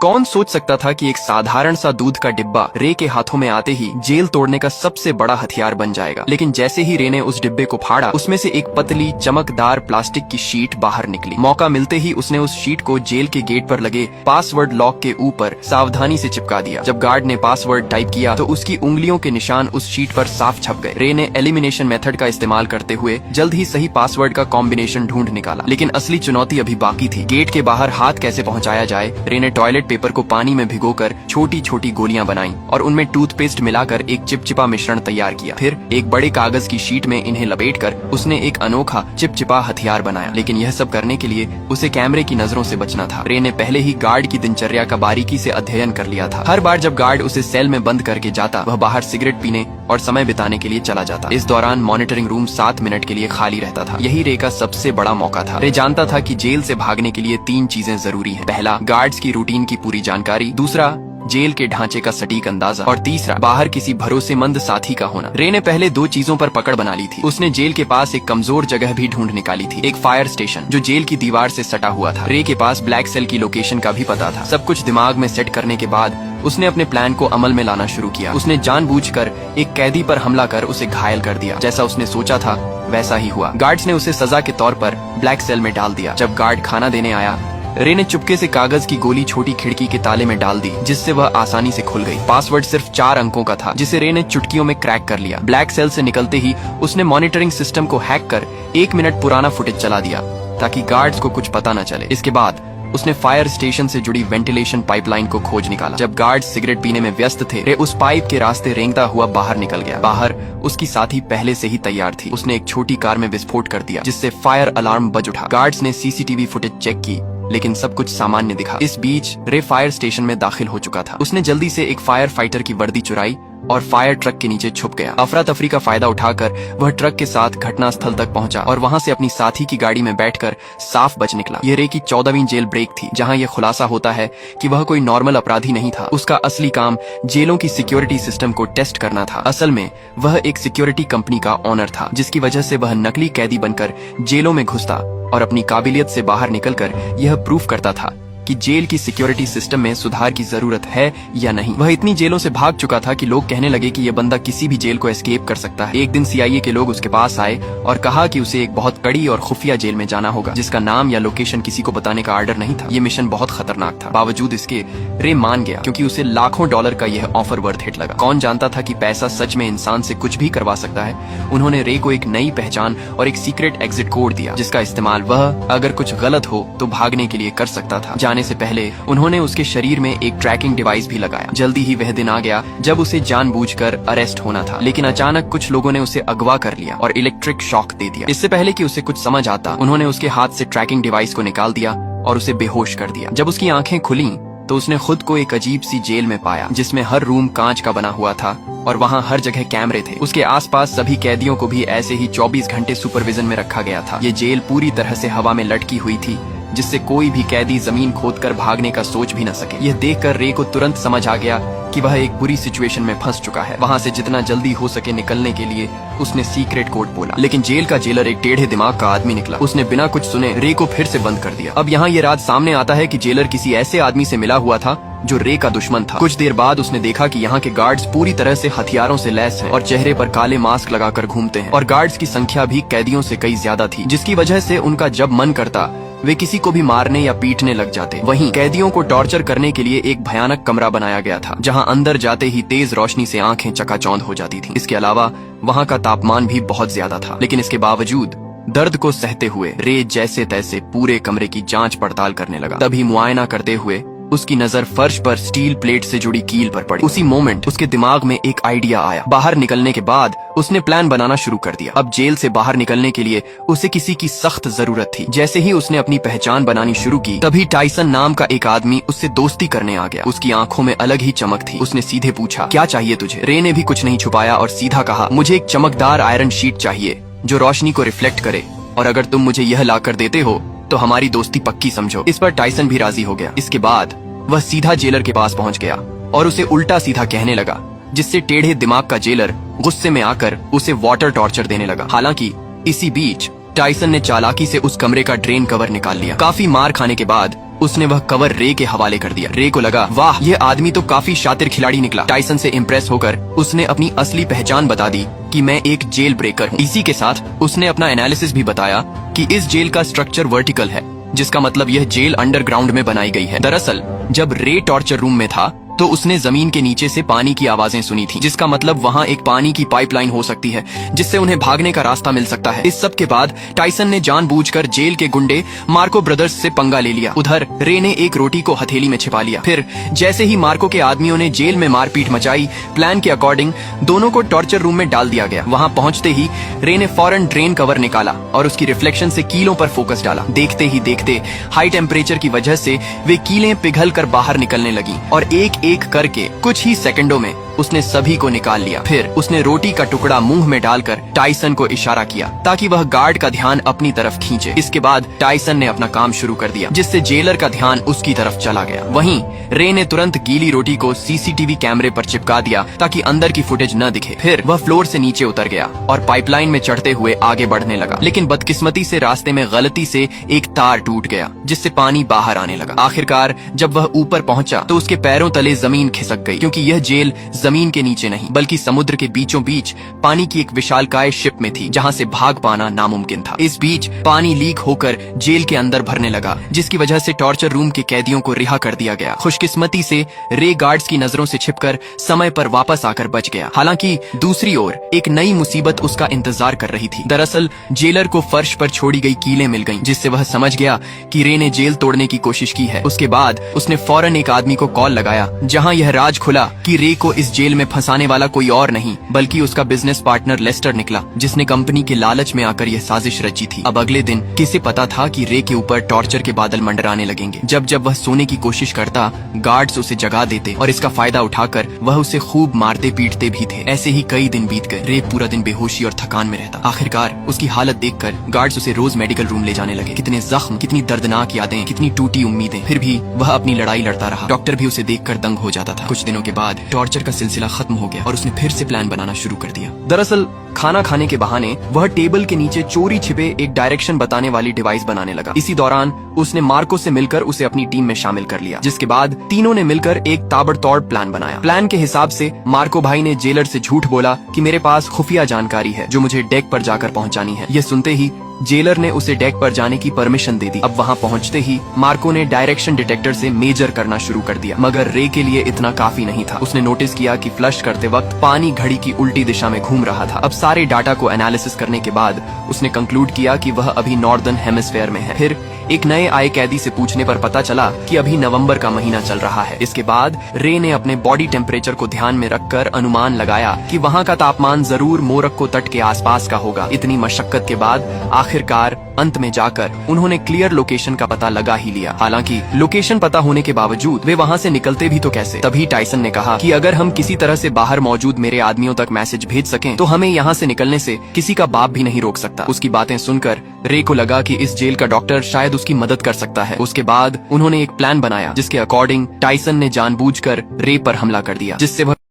कौन सोच सकता था कि एक साधारण सा दूध का डिब्बा रे के हाथों में आते ही जेल तोड़ने का सबसे बड़ा हथियार बन जाएगा। लेकिन जैसे ही रे ने उस डिब्बे को फाड़ा, उसमें से एक पतली चमकदार प्लास्टिक की शीट बाहर निकली। मौका मिलते ही उसने उस शीट को जेल के गेट पर लगे पासवर्ड लॉक के ऊपर सावधानी से चिपका दिया। जब गार्ड ने पासवर्ड टाइप किया तो उसकी उंगलियों के निशान उस शीट पर साफ छप गए। रे ने एलिमिनेशन मेथड का इस्तेमाल करते हुए जल्द ही सही पासवर्ड का कॉम्बिनेशन ढूंढ निकाला। लेकिन असली चुनौती अभी बाकी थी। गेट के बाहर हाथ कैसे पहुंचाया जाए। रे ने टॉयलेट पेपर को पानी में भिगोकर छोटी छोटी गोलियां बनाई और उनमें टूथपेस्ट मिलाकर एक चिपचिपा मिश्रण तैयार किया। फिर एक बड़े कागज की शीट में इन्हें लपेटकर उसने एक अनोखा चिपचिपा हथियार बनाया। लेकिन यह सब करने के लिए उसे कैमरे की नजरों से बचना था। रे ने पहले ही गार्ड की दिनचर्या का बारीकी से अध्ययन कर लिया था। हर बार जब गार्ड उसे सेल में बंद करके जाता, वह बाहर सिगरेट पीने और समय बिताने के लिए चला जाता। इस दौरान मॉनिटरिंग रूम 7 मिनट के लिए खाली रहता था। यही रे का सबसे बड़ा मौका था। रे जानता था कि जेल से भागने के लिए 3 चीजें जरूरी हैं। पहला, गार्ड्स की रूटीन की पूरी जानकारी। दूसरा, जेल के ढांचे का सटीक अंदाजा। और तीसरा, बाहर किसी भरोसेमंद साथी का होना। रे ने पहले 2 चीजों पर पकड़ बना ली थी। उसने जेल के पास एक कमजोर जगह भी ढूंढ निकाली थी, एक फायर स्टेशन जो जेल की दीवार से सटा हुआ था। रे के पास ब्लैक सेल की लोकेशन का भी पता था। सब कुछ दिमाग में सेट करने के बाद उसने अपने प्लान को अमल में लाना शुरू किया। उसने जानबूझकर एक कैदी पर हमला कर उसे घायल कर दिया। जैसा उसने सोचा था वैसा ही हुआ। गार्ड्स ने उसे सजा के तौर पर ब्लैक सेल में डाल दिया। जब गार्ड खाना देने आया, रे ने चुपके से कागज की गोली छोटी खिड़की के ताले में डाल दी, जिससे वह आसानी से खुल गई। पासवर्ड सिर्फ 4 अंकों का था, जिसे रे ने चुटकियों में क्रैक कर लिया। ब्लैक सेल से निकलते ही उसने मॉनिटरिंग सिस्टम को हैक कर 1 मिनट पुराना फुटेज चला दिया ताकि गार्ड्स को कुछ पता न चले। इसके बाद उसने फायर स्टेशन से जुड़ी वेंटिलेशन पाइपलाइन को खोज निकाला। जब गार्ड्स सिगरेट पीने में व्यस्त थे, रे उस पाइप के रास्ते रेंगता हुआ बाहर निकल गया। बाहर उसकी साथी पहले से ही तैयार थी। उसने एक छोटी कार में विस्फोट कर दिया, जिससे फायर अलार्म बज उठा। गार्ड्स ने सीसीटीवी फुटेज चेक की, लेकिन सब कुछ सामान्य दिखा। इस बीच रे फायर स्टेशन में दाखिल हो चुका था। उसने जल्दी से एक फायर फाइटर की वर्दी चुराई और फायर ट्रक के नीचे छुप गया। अफरा तफरी का फायदा उठाकर वह ट्रक के साथ घटना स्थल तक पहुंचा और वहां से अपनी साथी की गाड़ी में बैठकर साफ बच निकला। ये रे की 14वीं जेल ब्रेक थी, जहां यह खुलासा होता है कि वह कोई नॉर्मल अपराधी नहीं था। उसका असली काम जेलों की सिक्योरिटी सिस्टम को टेस्ट करना था। असल में वह एक सिक्योरिटी कंपनी का ओनर था, जिसकी वजह से वह नकली कैदी बनकर जेलों में घुसता और अपनी काबिलियत से बाहर निकलकर यह प्रूफ करता था कि जेल की सिक्योरिटी सिस्टम में सुधार की जरूरत है या नहीं। वह इतनी जेलों से भाग चुका था कि लोग कहने लगे कि यह बंदा किसी भी जेल को एस्केप कर सकता है। एक दिन सीआईए के लोग उसके पास आए और कहा कि उसे एक बहुत कड़ी और खुफिया जेल में जाना होगा, जिसका नाम या लोकेशन किसी को बताने का आर्डर नहीं था। ये मिशन बहुत खतरनाक था। बावजूद इसके रे मान गया, क्योंकि उसे लाखों डॉलर का यह ऑफर वर्थ हिट लगा। कौन जानता था कि पैसा सच में इंसान से कुछ भी करवा सकता है। उन्होंने रे को एक नई पहचान और एक सीक्रेट एग्जिट कोड दिया, जिसका इस्तेमाल वह अगर कुछ गलत हो तो भागने के लिए कर सकता था। जाने से पहले उन्होंने उसके शरीर में एक ट्रैकिंग डिवाइस भी लगाया। जल्दी ही वह दिन आ गया जब उसे जानबूझकर अरेस्ट होना था, लेकिन अचानक कुछ लोगों ने उसे अगवा कर लिया और इलेक्ट्रिक शॉक दे दिया। इससे पहले कि उसे कुछ समझ आता, उन्होंने उसके हाथ से ट्रैकिंग डिवाइस को निकाल दिया और उसे बेहोश कर दिया। जब उसकी आंखें खुली तो उसने खुद को एक अजीब सी जेल में पाया, जिसमें हर रूम कांच का बना हुआ था और वहाँ हर जगह कैमरे थे। उसके आसपास सभी कैदियों को भी ऐसे ही 24 घंटे सुपरविजन में रखा गया था। ये जेल पूरी तरह से हवा में लटकी हुई थी, जिससे कोई भी कैदी जमीन खोदकर भागने का सोच भी न सके। यह देखकर रे को तुरंत समझ आ गया कि वह एक बुरी सिचुएशन में फंस चुका है। वहां से जितना जल्दी हो सके निकलने के लिए उसने सीक्रेट कोड बोला, लेकिन जेल का जेलर एक टेढ़े दिमाग का आदमी निकला। उसने बिना कुछ सुने रे को फिर से बंद कर दिया। अब यहाँ ये राज सामने आता है कि जेलर किसी ऐसे आदमी से मिला हुआ था जो रे का दुश्मन था। कुछ देर बाद उसने देखा कि यहाँ के गार्ड्स पूरी तरह से हथियारों से लैस हैं और चेहरे पर काले मास्क लगाकर घूमते हैं, और गार्ड्स की संख्या भी कैदियों से कई ज्यादा थी, जिसकी वजह से उनका जब मन करता वे किसी को भी मारने या पीटने लग जाते। वहीं कैदियों को टॉर्चर करने के लिए एक भयानक कमरा बनाया गया था, जहां अंदर जाते ही तेज रोशनी से आंखें चकाचौंध हो जाती थीं। इसके अलावा वहां का तापमान भी बहुत ज्यादा था। लेकिन इसके बावजूद दर्द को सहते हुए रे जैसे तैसे पूरे कमरे की जांच पड़ताल करने लगा। तभी मुआयना करते हुए उसकी नजर फर्श पर स्टील प्लेट से जुड़ी कील पर पड़ी। उसी मोमेंट उसके दिमाग में एक आइडिया आया। बाहर निकलने के बाद उसने प्लान बनाना शुरू कर दिया। अब जेल से बाहर निकलने के लिए उसे किसी की सख्त जरूरत थी। जैसे ही उसने अपनी पहचान बनानी शुरू की, तभी टाइसन नाम का एक आदमी उससे दोस्ती करने आ गया। उसकी आंखों में अलग ही चमक थी। उसने सीधे पूछा, क्या चाहिए तुझे? रे ने भी कुछ नहीं छुपाया और सीधा कहा, मुझे एक चमकदार आयरन शीट चाहिए जो रोशनी को रिफ्लेक्ट करे, और अगर तुम मुझे यह लाकर देते हो तो हमारी दोस्ती पक्की समझो। इस पर टाइसन भी राजी हो गया। इसके बाद वह सीधा जेलर के पास पहुंच गया और उसे उल्टा सीधा कहने लगा, जिससे टेढ़े दिमाग का जेलर गुस्से में आकर उसे वाटर टॉर्चर देने लगा। हालांकि इसी बीच टाइसन ने चालाकी से उस कमरे का ड्रेन कवर निकाल लिया। काफी मार खाने के बाद उसने वह कवर रे के हवाले कर दिया। रे को लगा, वाह, ये आदमी तो काफी शातिर खिलाड़ी निकला। टाइसन से इम्प्रेस होकर उसने अपनी असली पहचान बता दी कि मैं एक जेल ब्रेकर हूँ। इसी के साथ उसने अपना एनालिसिस भी बताया कि इस जेल का स्ट्रक्चर वर्टिकल है, जिसका मतलब यह जेल अंडरग्राउंड में बनाई गई है। दरअसल जब रे टॉर्चर रूम में था तो उसने जमीन के नीचे से पानी की आवाजें सुनी थी, जिसका मतलब वहाँ एक पानी की पाइपलाइन हो सकती है जिससे उन्हें भागने का रास्ता मिल सकता है। इस सब के बाद टाइसन ने जानबूझकर जेल के गुंडे मार्को ब्रदर्स से पंगा ले लिया। उधर रे ने एक रोटी को हथेली में छिपा लिया। फिर जैसे ही मार्को के आदमियों ने जेल में मारपीट मचाई, प्लान के अकॉर्डिंग दोनों को टॉर्चर रूम में डाल दिया गया। वहाँ पहुंचते ही रे ने फौरन ड्रेन कवर निकाला और उसकी रिफ्लेक्शन से कीलों पर फोकस डाला। देखते ही देखते हाई टेम्परेचर की वजह से वे कीलें पिघल कर बाहर निकलने लगी और एक एक करके कुछ ही सेकंडों में उसने सभी को निकाल लिया। फिर उसने रोटी का टुकड़ा मुंह में डालकर टाइसन को इशारा किया ताकि वह गार्ड का ध्यान अपनी तरफ खींचे। इसके बाद टाइसन ने अपना काम शुरू कर दिया, जिससे जेलर का ध्यान उसकी तरफ चला गया। वहीं रे ने तुरंत गीली रोटी को सीसीटीवी कैमरे पर चिपका दिया ताकि अंदर की फुटेज न दिखे। फिर वह फ्लोर से नीचे उतर गया और पाइपलाइन में चढ़ते हुए आगे बढ़ने लगा, लेकिन बदकिस्मती से रास्ते में गलती से एक तार टूट गया, जिससे पानी बाहर आने लगा। आखिरकार जब वह ऊपर पहुंचा तो उसके पैरों तले जमीन खिसक गई, क्योंकि यह जेल जमीन के नीचे नहीं बल्कि समुद्र के बीचों बीच पानी की एक विशालकाय शिप में थी, जहां से भाग पाना नामुमकिन था। इस बीच पानी लीक होकर जेल के अंदर भरने लगा, जिसकी वजह से टॉर्चर रूम के कैदियों को रिहा कर दिया गया। खुशकिस्मती से रे गार्ड्स की नजरों से छिपकर समय पर वापस आकर बच गया। हालांकि दूसरी ओर एक नई मुसीबत उसका इंतजार कर रही थी। दरअसल जेलर को फर्श पर छोड़ी गई कीलें मिल गईं, जिससे वह समझ गया कि रे ने जेल तोड़ने की कोशिश की है। उसके बाद उसने फौरन एक आदमी को कॉल लगाया, जहां यह राज खुला कि रे को इस जेल में फंसाने वाला कोई और नहीं बल्कि उसका बिजनेस पार्टनर लेस्टर निकला, जिसने कंपनी के लालच में आकर यह साजिश रची थी। अब अगले दिन किसे पता था कि रे के ऊपर टॉर्चर के बादल मंडराने लगेंगे। जब जब वह सोने की कोशिश करता, गार्ड्स उसे जगा देते और इसका फायदा उठाकर वह उसे खूब मारते पीटते भी थे। ऐसे ही कई दिन बीत गए। रे पूरा दिन बेहोशी और थकान में रहता। आखिरकार उसकी हालत देखकर गार्ड्स उसे रोज मेडिकल रूम ले जाने लगे। कितने जख्म, कितनी दर्दनाक यादें, कितनी टूटी उम्मीदें, फिर भी वह अपनी लड़ाई लड़ता रहा। डॉक्टर भी उसे देखकर दंग हो जाता था। कुछ दिनों के बाद टॉर्चर का सिलसिला खत्म हो गया और उसने फिर से प्लान बनाना शुरू कर दिया। दरअसल खाना खाने के बहाने वह टेबल के नीचे चोरी छिपे एक डायरेक्शन बताने वाली डिवाइस बनाने लगा। इसी दौरान उसने मार्को से मिलकर उसे अपनी टीम में शामिल कर लिया, जिसके बाद तीनों ने मिलकर एक ताबड़तोड़ प्लान बनाया। प्लान के हिसाब से मार्को भाई ने जेलर से झूठ बोला कि मेरे पास खुफिया जानकारी है जो मुझे डेक पर जाकर पहुंचानी है। यह सुनते ही जेलर ने उसे डेक पर जाने की परमिशन दे दी। अब वहां पहुंचते ही मार्को ने डायरेक्शन डिटेक्टर से मेजर करना शुरू कर दिया, मगर रे के लिए इतना काफी नहीं था। उसने नोटिस किया कि फ्लश करते वक्त पानी घड़ी की उल्टी दिशा में घूम रहा था। अब सारे डाटा को एनालिसिस करने के बाद उसने कंक्लूड किया कि वह अभी नॉर्दर्न हेमिस्फेयर में है। फिर एक नए आए कैदी से पूछने पर पता चला कि अभी नवंबर का महीना चल रहा है। इसके बाद रे ने अपने बॉडी टेम्परेचर को ध्यान में रखकर अनुमान लगाया कि वहाँ का तापमान जरूर मोरक्को तट के आसपास का होगा। इतनी मशक्कत के बाद आखिरकार अंत में जाकर उन्होंने क्लियर लोकेशन का पता लगा ही लिया। हालांकि लोकेशन पता होने के बावजूद वे वहाँ से निकलते भी तो कैसे। तभी टाइसन ने कहा कि अगर हम किसी तरह से बाहर मौजूद मेरे आदमियों तक मैसेज भेज सकें तो हमें यहाँ से निकलने से किसी का बाप भी नहीं रोक सकता। उसकी बातें सुनकर रे को लगा कि इस जेल का डॉक्टर शायद उसकी मदद कर सकता है। उसके बाद उन्होंने एक प्लान बनाया जिसके अकॉर्डिंग टाइसन ने जानबूझकर रे पर हमला कर दिया, जिससे वह